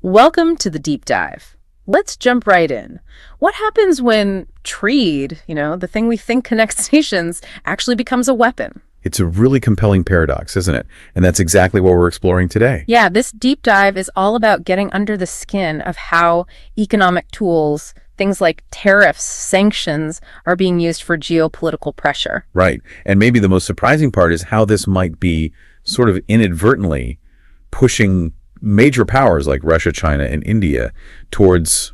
Welcome to the deep dive. Let's jump right in. What happens when trade, the thing we think connects nations, actually becomes a weapon? It's a really compelling paradox, isn't it? And that's exactly what we're exploring today. Yeah, this deep dive is all about getting under the skin of how economic tools, things like tariffs, sanctions, are being used for geopolitical pressure. Right. And maybe the most surprising part is how this might be sort of inadvertently pushing major powers like Russia, China, and India towards,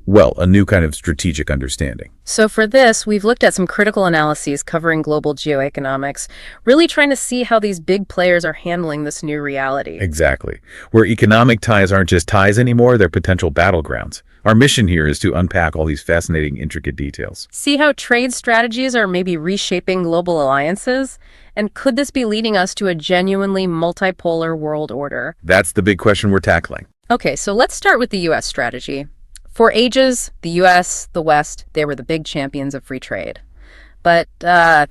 well, a new kind of strategic understanding. So for this, we've looked at some critical analyses covering global geoeconomics, really trying to see how these big players are handling this new reality. Exactly. Where economic ties aren't just ties anymore, they're potential battlegrounds. Our mission here is to unpack all these fascinating, intricate details. See how trade strategies are maybe reshaping global alliances? And could this be leading us to a genuinely multipolar world order? That's the big question we're tackling. Okay, so let's start with the U.S. strategy. For ages, the U.S., the West, they were the big champions of free trade. But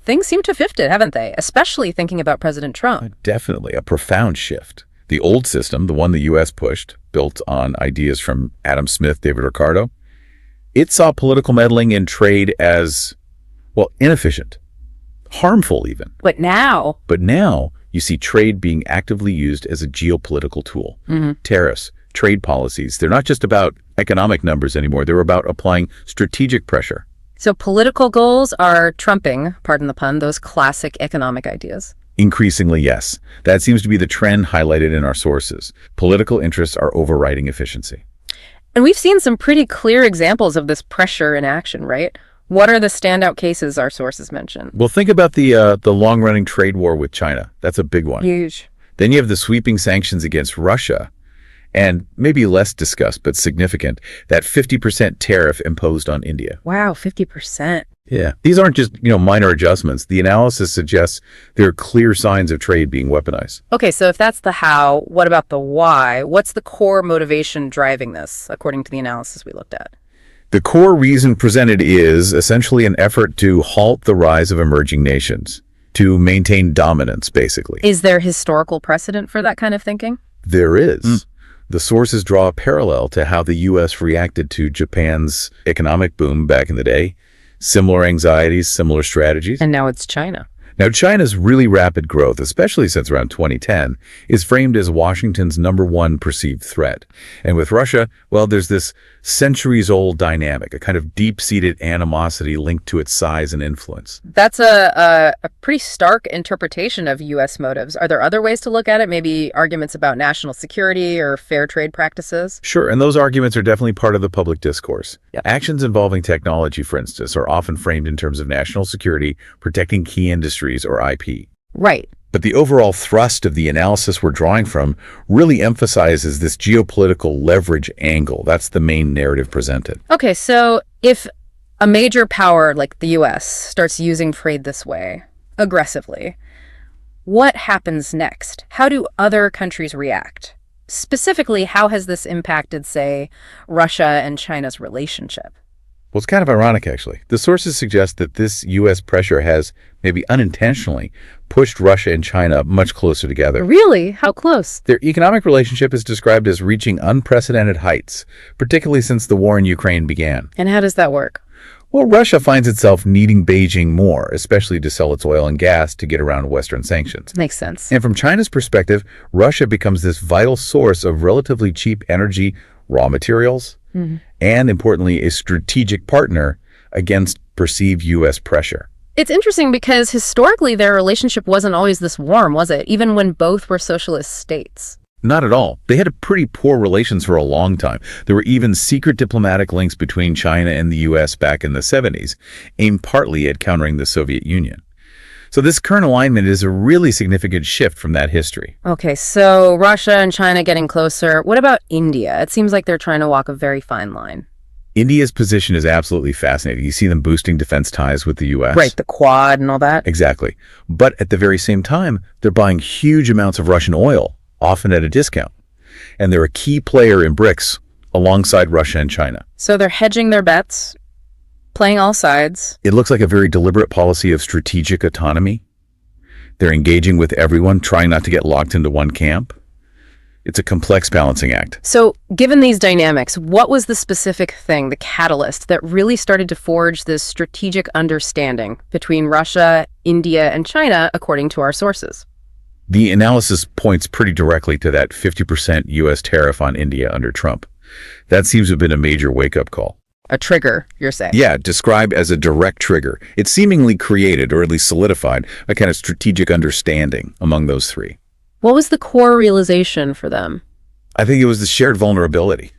things seem to have shifted, haven't they? Especially thinking about President Trump. Definitely a profound shift. The old system, the one the U.S. pushed, built on ideas from Adam Smith, David Ricardo, it saw political meddling in trade as, well, inefficient, harmful even. But now you see trade being actively used as a geopolitical tool. Tariffs, trade policies, they're not just about economic numbers anymore. They're about applying strategic pressure. So political goals are trumping, pardon the pun, those classic economic ideas. Increasingly, yes. That seems to be the trend highlighted in our sources. Political interests are overriding efficiency. And we've seen some pretty clear examples of this pressure in action, right? What are the standout cases our sources mention? Well, think about the long-running trade war with China. That's a big one. Huge. Then you have the sweeping sanctions against Russia, and maybe less discussed but significant, that 50% tariff imposed on India. Wow, 50%. Yeah. These aren't just, minor adjustments. The analysis suggests there are clear signs of trade being weaponized. Okay, so if that's the how, what about the why? What's the core motivation driving this, according to the analysis we looked at? The core reason presented is essentially an effort to halt the rise of emerging nations, to maintain dominance, basically. Is there historical precedent for that kind of thinking? There is. The sources draw a parallel to how the U.S. reacted to Japan's economic boom back in the day. Similar anxieties, similar strategies. And now it's China. Now, China's really rapid growth, especially since around 2010, is framed as Washington's #1 perceived threat. And with Russia, well, there's this centuries-old dynamic, a kind of deep-seated animosity linked to its size and influence. That's a pretty stark interpretation of U.S. motives. Are there other ways to look at it? Maybe arguments about national security or fair trade practices? Sure, and those arguments are definitely part of the public discourse. Yeah. Actions involving technology, for instance, are often framed in terms of national security, protecting key industries or IP. Right. But the overall thrust of the analysis we're drawing from really emphasizes this geopolitical leverage angle. That's the main narrative presented. Okay, so if a major power like the U.S. starts using trade this way, aggressively, what happens next? How do other countries react? Specifically, how has this impacted, say, Russia and China's relationship? Well, it's kind of ironic, actually. The sources suggest that this U.S. pressure has, maybe unintentionally, pushed Russia and China much closer together. Really? How close? Their economic relationship is described as reaching unprecedented heights, particularly since the war in Ukraine began. And how does that work? Well, Russia finds itself needing Beijing more, especially to sell its oil and gas to get around Western sanctions. Makes sense. And from China's perspective, Russia becomes this vital source of relatively cheap energy, raw materials, and importantly, a strategic partner against perceived U.S. pressure. It's interesting because historically their relationship wasn't always this warm, was it? Even when both were socialist states. Not at all. They had pretty poor relations for a long time. There were even secret diplomatic links between China and the U.S. back in the 70s, aimed partly at countering the Soviet Union. So this current alignment is a really significant shift from that history. Okay, so Russia and China getting closer. What about India? It seems like they're trying to walk a very fine line. India's position is absolutely fascinating. You see them boosting defense ties with the U.S. Right, the Quad and all that. Exactly. But at the very same time, they're buying huge amounts of Russian oil, often at a discount. And they're a key player in BRICS alongside Russia and China. So they're hedging their bets, playing all sides. It looks like a very deliberate policy of strategic autonomy. They're engaging with everyone, trying not to get locked into one camp. It's a complex balancing act. So, given these dynamics, what was the specific thing, the catalyst, that really started to forge this strategic understanding between Russia, India, and China, according to our sources? The analysis points pretty directly to that 50% U.S. tariff on India under Trump. That seems to have been a major wake-up call. A trigger, you're saying? Yeah, described as a direct trigger. It seemingly created, or at least solidified, a kind of strategic understanding among those three. What was the core realization for them? I think it was the shared vulnerability,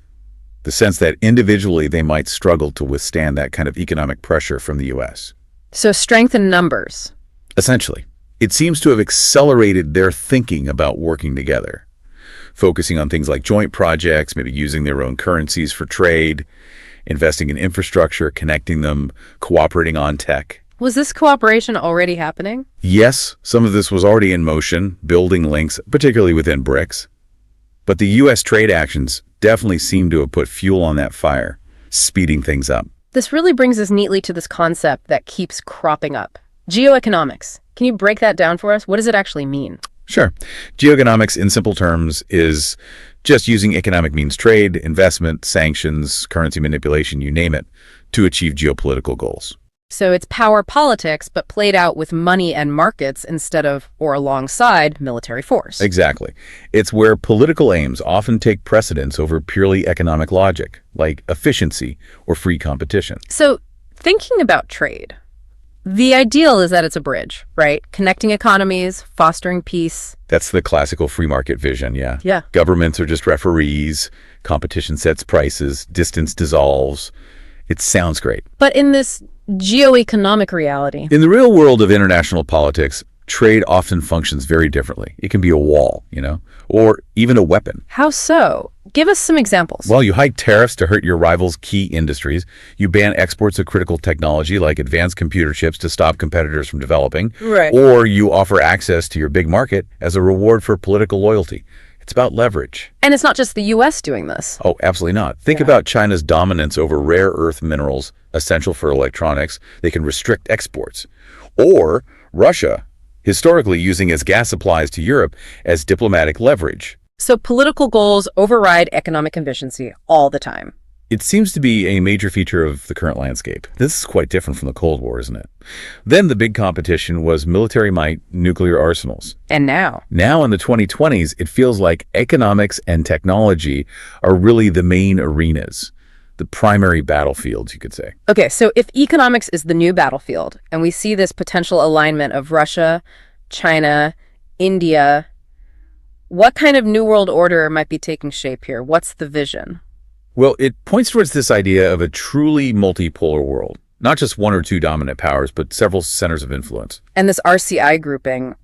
the sense that individually they might struggle to withstand that kind of economic pressure from the U.S. So strength in numbers. Essentially, it seems to have accelerated their thinking about working together, focusing on things like joint projects, maybe using their own currencies for trade, investing in infrastructure, connecting them, cooperating on tech. Was this cooperation already happening? Yes, some of this was already in motion, building links, particularly within BRICS. But the U.S. trade actions definitely seem to have put fuel on that fire, speeding things up. This really brings us neatly to this concept that keeps cropping up. Geoeconomics. Can you break that down for us? What does it actually mean? Sure. Geoeconomics, in simple terms, is just using economic means trade, investment, sanctions, currency manipulation, you name it, to achieve geopolitical goals. So it's power politics, but played out with money and markets instead of, or alongside, military force. Exactly. It's where political aims often take precedence over purely economic logic, like efficiency or free competition. So thinking about trade, the ideal is that it's a bridge, right? Connecting economies, fostering peace. That's the classical free market vision, yeah. Yeah. Governments are just referees, competition sets prices, distance dissolves. It sounds great. But in this geoeconomic reality, In the real world of international politics, trade often functions very differently. It can be a wall, or even a weapon. how so? Give us some examples. Well, you hike tariffs to hurt your rivals' key industries. You ban exports of critical technology like advanced computer chips to stop competitors from developing. Right. Or you offer access to your big market as a reward for political loyalty. It's about leverage. And it's not just the U.S. doing this. Oh, absolutely not. Think about China's dominance over rare earth minerals essential for electronics. They can restrict exports. Or Russia, historically using its gas supplies to Europe as diplomatic leverage. So political goals override economic efficiency all the time. It seems to be a major feature of the current landscape. This is quite different from the Cold War, isn't it? Then the big competition was military might, nuclear arsenals. And now? Now in the 2020s, it feels like economics and technology are really the main arenas, the primary battlefields, you could say. Okay, so if economics is the new battlefield, and we see this potential alignment of Russia, China, India, what kind of new world order might be taking shape here? What's the vision? Well, it points towards this idea of a truly multipolar world. Not just one or two dominant powers, but several centers of influence. And this RCI grouping,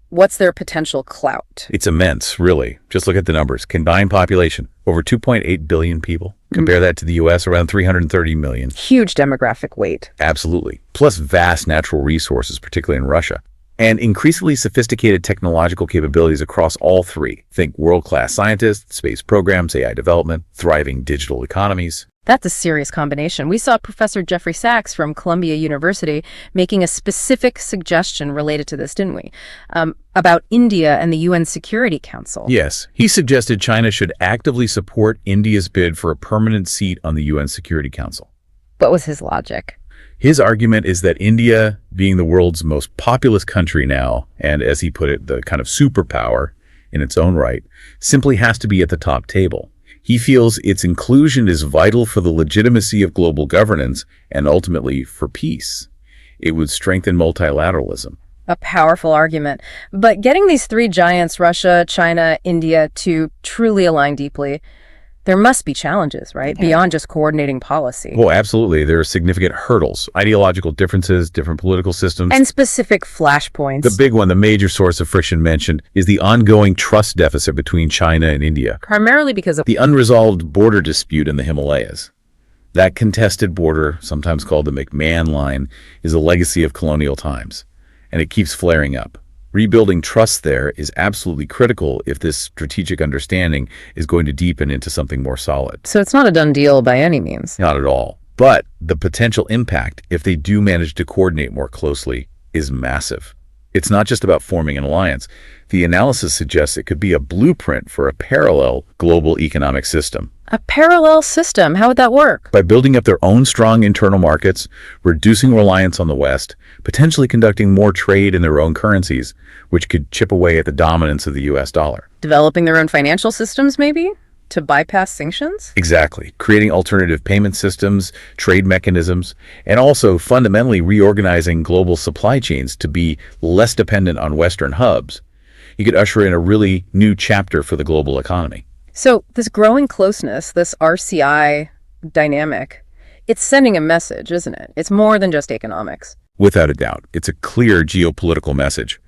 what's their potential clout? It's immense, really. Just look at the numbers. Combined population, over 2.8 billion people. Compare that to the U.S., around 330 million. Huge demographic weight. Absolutely. Plus vast natural resources, particularly in Russia. And increasingly sophisticated technological capabilities across all three. Think world-class scientists, space programs, AI development, thriving digital economies. That's a serious combination. We saw Professor Jeffrey Sachs from Columbia University making a specific suggestion related to this, didn't we? About India and the UN Security Council. Yes, he suggested China should actively support India's bid for a permanent seat on the UN Security Council. What was his logic? His argument is that India, being the world's most populous country now, and as he put it, the kind of superpower in its own right, simply has to be at the top table. He feels its inclusion is vital for the legitimacy of global governance and ultimately for peace. It would strengthen multilateralism. A powerful argument. But getting these three giants, Russia, China, India, to truly align deeply, there must be challenges, right? Okay. Beyond just coordinating policy. Well, absolutely. There are significant hurdles, ideological differences, different political systems. And specific flashpoints. The big one, the major source of friction mentioned, is the ongoing trust deficit between China and India. Primarily because of The unresolved border dispute in the Himalayas. That contested border, sometimes called the McMahon Line, is a legacy of colonial times, and it keeps flaring up. Rebuilding trust there is absolutely critical if this strategic understanding is going to deepen into something more solid. So it's not a done deal by any means. Not at all. But the potential impact, if they do manage to coordinate more closely, is massive. It's not just about forming an alliance. The analysis suggests it could be a blueprint for a parallel global economic system. A parallel system, how would that work? By building up their own strong internal markets, reducing reliance on the West, potentially conducting more trade in their own currencies, which could chip away at the dominance of the US dollar. Developing their own financial systems, maybe? To bypass sanctions? Exactly. Creating alternative payment systems, trade mechanisms, and also fundamentally reorganizing global supply chains to be less dependent on Western hubs. You could usher in a really new chapter for the global economy. So this growing closeness, this RCI dynamic, it's sending a message, isn't it? It's more than just economics. Without a doubt, it's a clear geopolitical message.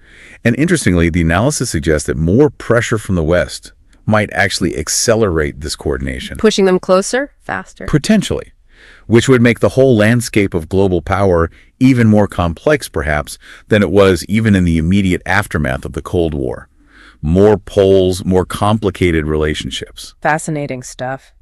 And interestingly, the analysis suggests that more pressure from the West might actually accelerate this coordination. Pushing them closer, faster. Potentially, which would make the whole landscape of global power even more complex, perhaps, than it was even in the immediate aftermath of the Cold War. More poles, more complicated relationships. Fascinating stuff.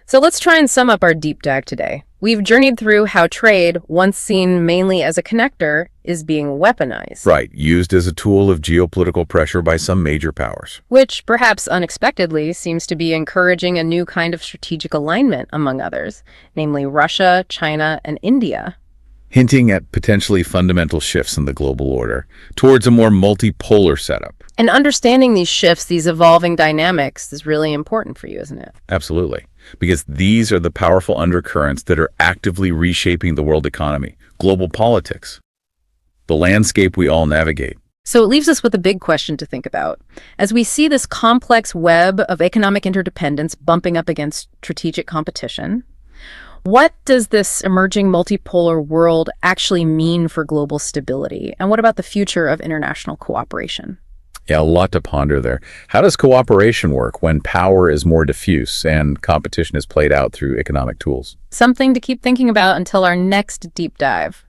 So let's try and sum up our deep dive today. We've journeyed through how trade, once seen mainly as a connector, is being weaponized. Right, used as a tool of geopolitical pressure by some major powers. Which, perhaps unexpectedly, seems to be encouraging a new kind of strategic alignment among others, namely Russia, China, and India. Hinting at potentially fundamental shifts in the global order towards a more multipolar setup. And understanding these shifts, these evolving dynamics, is really important for you, isn't it? Absolutely. Because these are the powerful undercurrents that are actively reshaping the world economy, global politics, the landscape we all navigate. So it leaves us with a big question to think about. As we see this complex web of economic interdependence bumping up against strategic competition, what does this emerging multipolar world actually mean for global stability? And what about the future of international cooperation? Yeah, a lot to ponder there. How does cooperation work when power is more diffuse and competition is played out through economic tools? Something to keep thinking about until our next deep dive.